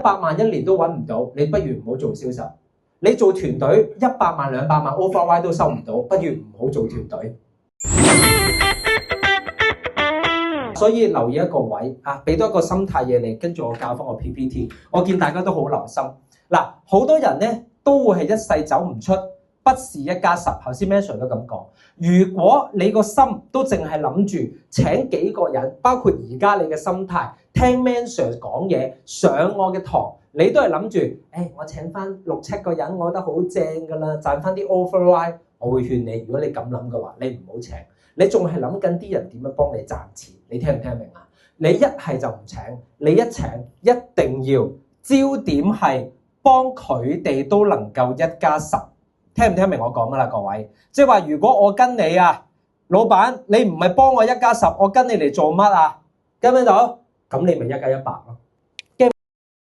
100萬一年都揾唔到，你不如唔好做銷售。你做團隊100萬200萬 override 都收唔到，不如唔好做團隊。所以留意一個位啊，俾多一個心態嘢你，跟住我教翻個 PPT。我見大家都好留心。嗱，好多人咧都會係一世走唔出，不是1+10。頭先 Mansion 都咁講。如果你個心都淨係諗住請幾個人，包括而家你嘅心態，聽 Mansion 講嘢，上我嘅堂，你都係諗住，我請翻6、7個人，我覺得好正㗎啦，賺翻啲 override。我會勸你，如果你咁諗嘅話，你唔好請。你仲係諗緊啲人點樣幫你賺錢，你聽唔聽明啊？你一係就唔請，你一請一定要焦點係幫佢哋都能夠1+10，聽唔聽明我講乜啦？各位，即係話如果我跟你啊，老闆，你唔係幫我1+10，我跟你嚟做乜啊？跟唔跟到？咁你咪1+100咯。